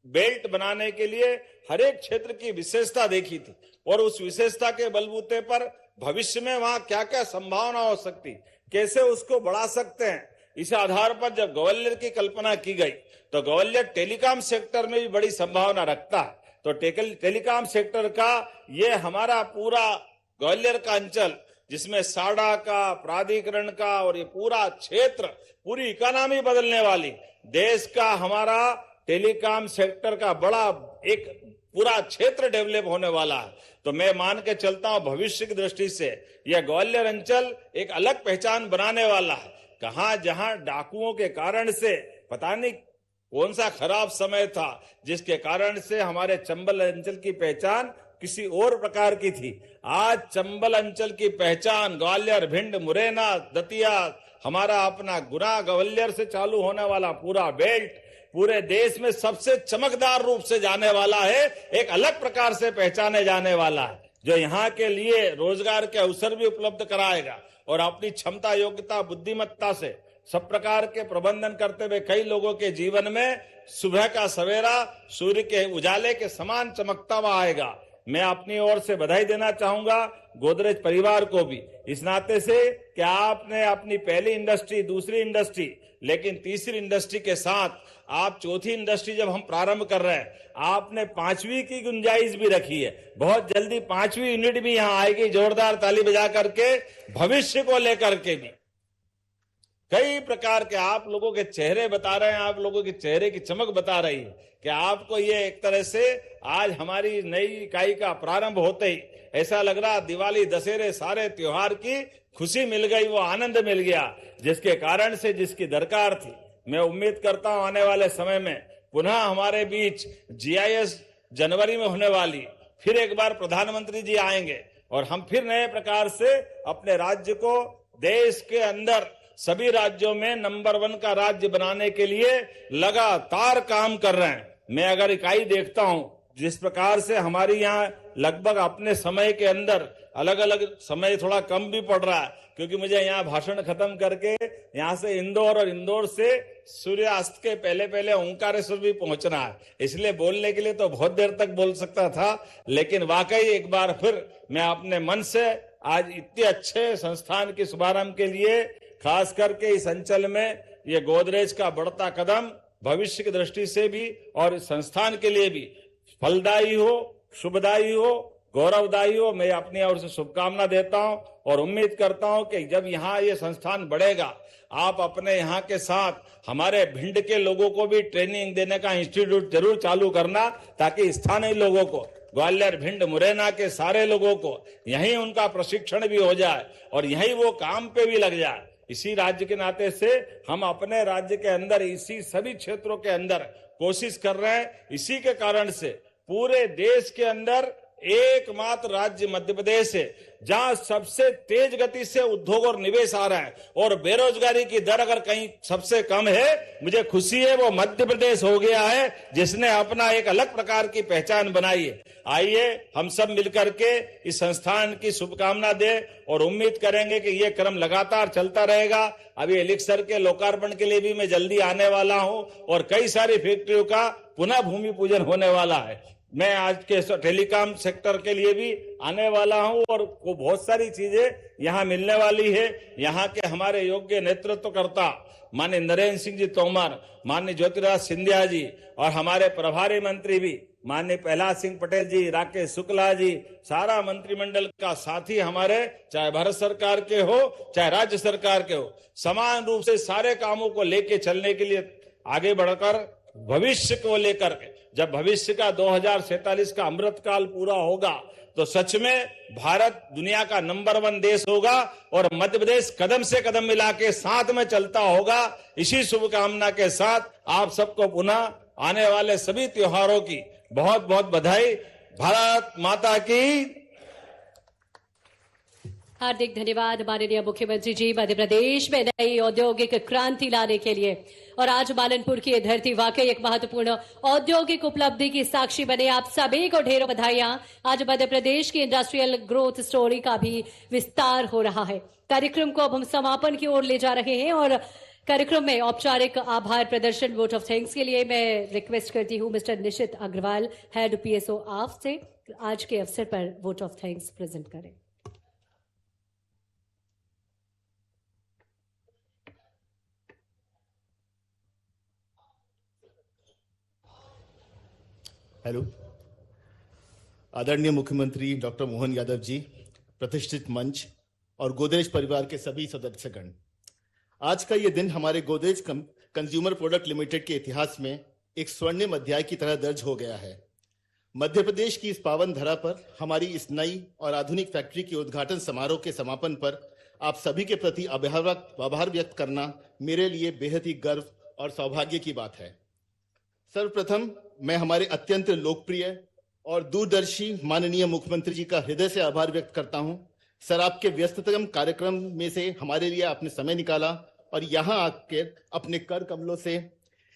बेल्ट बनाने के लिए हर एक क्षेत्र की विशेषता देखी थी और उस विशेषता के बलबूते पर भविष्य में वहां क्या क्या संभावना हो सकती, कैसे उसको बढ़ा सकते हैं। इस आधार पर जब ग्वालियर की कल्पना की गई तो ग्वालियर टेलीकॉम सेक्टर में भी बड़ी संभावना रखता है। तो टेलीकॉम सेक्टर का ये हमारा पूरा ग्वालियर का अंचल, जिसमें साडा का, प्राधिकरण का और ये पूरा क्षेत्र, पूरी इकोनॉमी बदलने वाली, देश का हमारा टेलीकॉम सेक्टर का बड़ा एक पूरा क्षेत्र डेवलप होने वाला है। तो मैं मान के चलता हूं भविष्य की दृष्टि से यह ग्वालियर अंचल एक अलग पहचान बनाने वाला है। कहां जहां डाकुओं के कारण से पता नहीं कौन सा खराब समय था जिसके कारण से हमारे चंबल अंचल की पहचान किसी और प्रकार की थी, आज चंबल अंचल की पहचान ग्वालियर, भिंड, मुरैना, दतिया, हमारा अपना गुना, ग्वालियर से चालू होने वाला पूरा बेल्ट पूरे देश में सबसे चमकदार रूप से जाने वाला है, एक अलग प्रकार से पहचाने जाने वाला है, जो यहाँ के लिए रोजगार के अवसर भी उपलब्ध कराएगा और अपनी क्षमता, योग्यता, बुद्धिमत्ता से सब प्रकार के प्रबंधन करते हुए कई लोगों के जीवन में सुबह का सवेरा सूर्य के उजाले के समान चमकता हुआ आएगा। मैं अपनी ओर से बधाई देना चाहूंगा गोदरेज परिवार को भी इस नाते से कि आपने अपनी पहली इंडस्ट्री, दूसरी इंडस्ट्री, लेकिन तीसरी इंडस्ट्री के साथ आप चौथी इंडस्ट्री जब हम प्रारंभ कर रहे हैं, आपने 5वीं की गुंजाइश भी रखी है। बहुत जल्दी 5वीं यूनिट भी यहाँ आएगी, जोरदार ताली बजा करके भविष्य को लेकर के भी। कई प्रकार के आप लोगों के चेहरे बता रहे हैं, आप लोगों के चेहरे की चमक बता रही है कि आपको ये एक तरह से आज हमारी नई इकाई का प्रारंभ होते ही ऐसा लग रहा दिवाली, दशहरे, सारे त्योहार की खुशी मिल गई, वो आनंद मिल गया, जिसके कारण से जिसकी दरकार थी। मैं उम्मीद करता हूं आने वाले समय में पुनः हमारे बीच GIS जनवरी में होने वाली, फिर एक बार प्रधानमंत्री जी आएंगे और हम फिर नए प्रकार से अपने राज्य को देश के अंदर सभी राज्यों में नंबर 1 का राज्य बनाने के लिए लगातार काम कर रहे हैं। मैं अगर इकाई देखता हूं जिस प्रकार से हमारी यहाँ लगभग अपने समय के अंदर अलग अलग समय थोड़ा कम भी पड़ रहा है, क्योंकि मुझे यहाँ भाषण खत्म करके यहाँ से इंदौर और इंदौर से सूर्यास्त के पहले पहले ओंकारेश्वर भी पहुंचना है, इसलिए बोलने के लिए तो बहुत देर तक बोल सकता था, लेकिन वाकई एक बार फिर मैं अपने मन से आज इतने अच्छे संस्थान के शुभारंभ के लिए, खास करके इस अंचल में ये गोदरेज का बढ़ता कदम भविष्य की दृष्टि से भी और इस संस्थान के लिए भी फलदायी हो, शुभदायी हो, गौरवदायी हो, मैं अपनी ओर से शुभकामना देता हूं और उम्मीद करता हूं कि जब यहाँ ये संस्थान बढ़ेगा, आप अपने यहाँ के साथ हमारे भिंड के लोगों को भी ट्रेनिंग देने का इंस्टीट्यूट जरूर चालू करना, ताकि स्थानीय लोगों को, ग्वालियर, भिंड, मुरैना के सारे लोगों को यहीं उनका प्रशिक्षण भी हो जाए और यहीं वो काम पे भी लग जाए। इसी राज्य के नाते से हम अपने राज्य के अंदर इसी सभी क्षेत्रों के अंदर कोशिश कर रहे हैं। इसी के कारण से पूरे देश के अंदर एकमात्र राज्य मध्य प्रदेश है जहां सबसे तेज गति से उद्योग और निवेश आ रहा है और बेरोजगारी की दर अगर कहीं सबसे कम है, मुझे खुशी है वो मध्य प्रदेश हो गया है, जिसने अपना एक अलग प्रकार की पहचान बनाई है। आइए हम सब मिलकर के इस संस्थान की शुभकामना दें और उम्मीद करेंगे कि ये क्रम लगातार चलता रहेगा। अभी एलिक्सर के लोकार्पण के लिए भी मैं जल्दी आने वाला हूं और कई सारी फैक्ट्रियों का पुनः भूमि पूजन होने वाला है। मैं आज के टेलीकॉम सेक्टर के लिए भी आने वाला हूं और बहुत सारी चीजें यहां मिलने वाली है। यहां के हमारे योग्य नेतृत्वकर्ता माननीय नरेंद्र सिंह जी तोमर, माननीय ज्योतिराज सिंधिया जी और हमारे प्रभारी मंत्री भी माननीय प्रहलाद सिंह पटेल जी, राकेश शुक्ला जी, सारा मंत्रिमंडल का साथी हमारे, चाहे भारत सरकार के हो चाहे राज्य सरकार के हो, समान रूप से सारे कामों को लेके चलने के लिए आगे बढ़कर भविष्य को लेकर, जब भविष्य का 2047 का अमृतकाल पूरा होगा तो सच में भारत दुनिया का नंबर 1 देश होगा और मध्य प्रदेश कदम से कदम मिला के साथ में चलता होगा। इसी शुभकामना के साथ आप सबको पुनः आने वाले सभी त्योहारों की बहुत बहुत बधाई। भारत माता की। हार्दिक धन्यवाद माननीय मुख्यमंत्री जी। मध्य प्रदेश में नई औद्योगिक क्रांति लाने के लिए और आज मालनपुर की धरती वाकई एक महत्वपूर्ण औद्योगिक उपलब्धि की साक्षी बने। आप सभी को ढेरों बधाइयां। आज मध्य प्रदेश की इंडस्ट्रियल ग्रोथ स्टोरी का भी विस्तार हो रहा है। कार्यक्रम को अब हम समापन की ओर ले जा रहे हैं और कार्यक्रम में औपचारिक आभार प्रदर्शन वोट ऑफ थैंक्स के लिए मैं रिक्वेस्ट करती हूं mister Nishit Agarwal, head PSO आप से आज के अवसर पर वोट ऑफ थैंक्स प्रेजेंट करें। हेलो, आदरणीय मुख्यमंत्री डॉक्टर मोहन यादव जी, प्रतिष्ठित मंच और गोदरेज परिवार के सभी सदस्यगण, आज का ये दिन हमारे गोदरेज कंज्यूमर प्रोडक्ट लिमिटेड के इतिहास में एक स्वर्णिम अध्याय की तरह दर्ज हो गया है। मध्य प्रदेश की इस पावन धरा पर हमारी इस नई और आधुनिक फैक्ट्री के उद्घाटन समारोह के समापन पर आप सभी के प्रति आभार व्यक्त करना मेरे लिए बेहद ही गर्व और सौभाग्य की बात है। सर्वप्रथम मैं हमारे अत्यंत लोकप्रिय और दूरदर्शी माननीय मुख्यमंत्री जी का हृदय से आभार व्यक्त करता हूं। सर, आपके व्यस्ततम कार्यक्रम में से हमारे लिए आपने समय निकाला और यहां आकर अपने कर कमलों से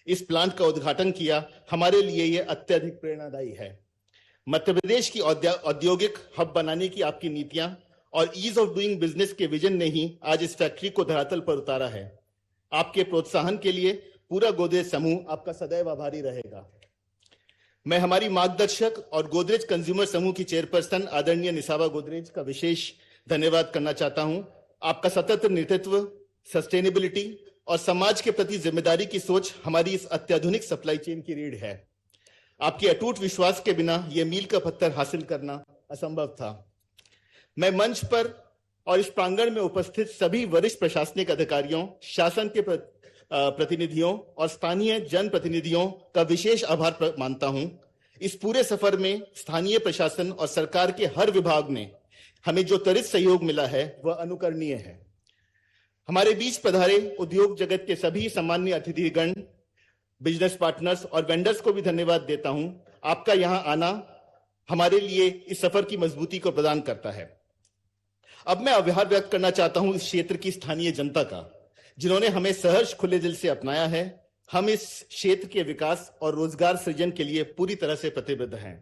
इस प्लांट का उद्घाटन किया। हमारे लिए यह अत्यधिक प्रेरणादायी है। मध्य प्रदेश की औद्योगिक हब बनाने की आपकी नीतियां और ईज ऑफ डूइंग बिजनेस के विजन ने ही आज इस फैक्ट्री को धरातल पर उतारा है। आपके प्रोत्साहन के लिए पूरा गोदरेज समूह आपका सदैव आभारी रहेगा। मैं हमारी मार्गदर्शक और गोदरेज कंज्यूमर समूह की चेयरपर्सन आदरणीय निसाबा गोदरेज का विशेष धन्यवाद करना चाहता हूं। आपका सतत नेतृत्व, सस्टेनेबिलिटी और समाज के प्रति जिम्मेदारी की सोच हमारी इस अत्याधुनिक सप्लाई चेन की रीढ़ है। आपके अटूट विश्वास के बिना यह मील का पत्थर हासिल करना असंभव था। मैं मंच पर और इस प्रांगण में उपस्थित सभी वरिष्ठ प्रशासनिक अधिकारियों, शासन के प्रतिनिधियों और स्थानीय जनप्रतिनिधियों का विशेष आभार मानता हूं। इस पूरे सफर में स्थानीय प्रशासन और सरकार के हर विभाग ने हमें जो त्वरित सहयोग मिला है वह अनुकरणीय है। हमारे बीच पधारे उद्योग जगत के सभी सम्माननीय अतिथिगण, बिजनेस पार्टनर्स और वेंडर्स को भी धन्यवाद देता हूं। आपका यहां आना हमारे लिए इस सफर की मजबूती को प्रदान करता है। अब मैं आभार व्यक्त करना चाहता हूं इस क्षेत्र की स्थानीय जनता का, जिन्होंने हमें सहर्ष खुले दिल से अपनाया है। हम इस क्षेत्र के विकास और रोजगार सृजन के लिए पूरी तरह से प्रतिबद्ध हैं।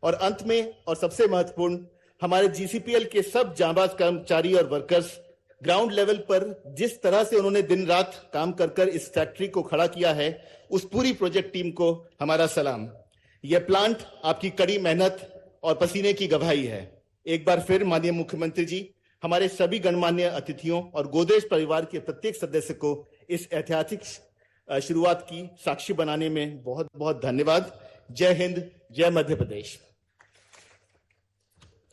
और अंत में और सबसे महत्वपूर्ण, हमारे GCPL के सब जांबाज कर्मचारी और वर्कर्स ग्राउंड लेवल पर जिस तरह से उन्होंने दिन रात काम कर इस फैक्ट्री को खड़ा किया है, उस पूरी प्रोजेक्ट टीम को हमारा सलाम। यह प्लांट आपकी कड़ी मेहनत और पसीने की गवाही है। एक बार फिर माननीय मुख्यमंत्री जी, हमारे सभी गणमान्य अतिथियों और गोदरेज परिवार के प्रत्येक सदस्य को इस ऐतिहासिक शुरुआत की साक्षी बनाने में बहुत बहुत धन्यवाद। जय हिंद, जय Madhya Pradesh.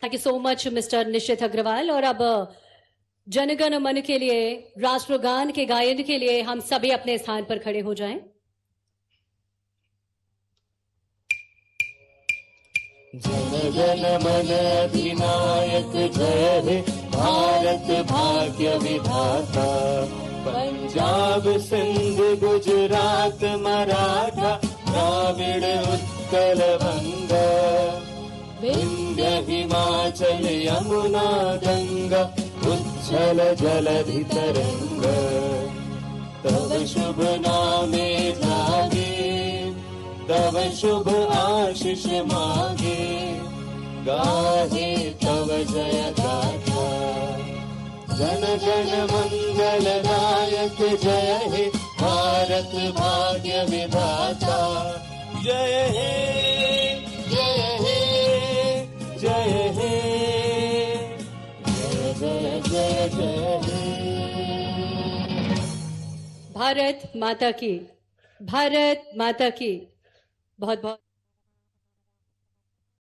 Thank you so much mister Nishit Agrawal. और अब जनगण मन के लिए, राष्ट्रगान के गायन के लिए हम सभी अपने स्थान पर खड़े हो जाएं। जन गण मन अधिनायक जय हे भारत भाग्य विधाता। पंजाब सिंध गुजरात मराठा द्राविड़ उत्कल बंग। विंध्य हिमाचल यमुना गंगा उच्छल जलधि तरंग। तव शुभ नामे जागे, तव शुभ आशीष मांगे। गाहे तव जय गाथा। जन गण मंगल नायक जय हे भारत भाग्य विधाता। जय हे, जय हे, जय हे, जय जय जय जय हे। भारत माता की, भारत माता की। बहुत बहुत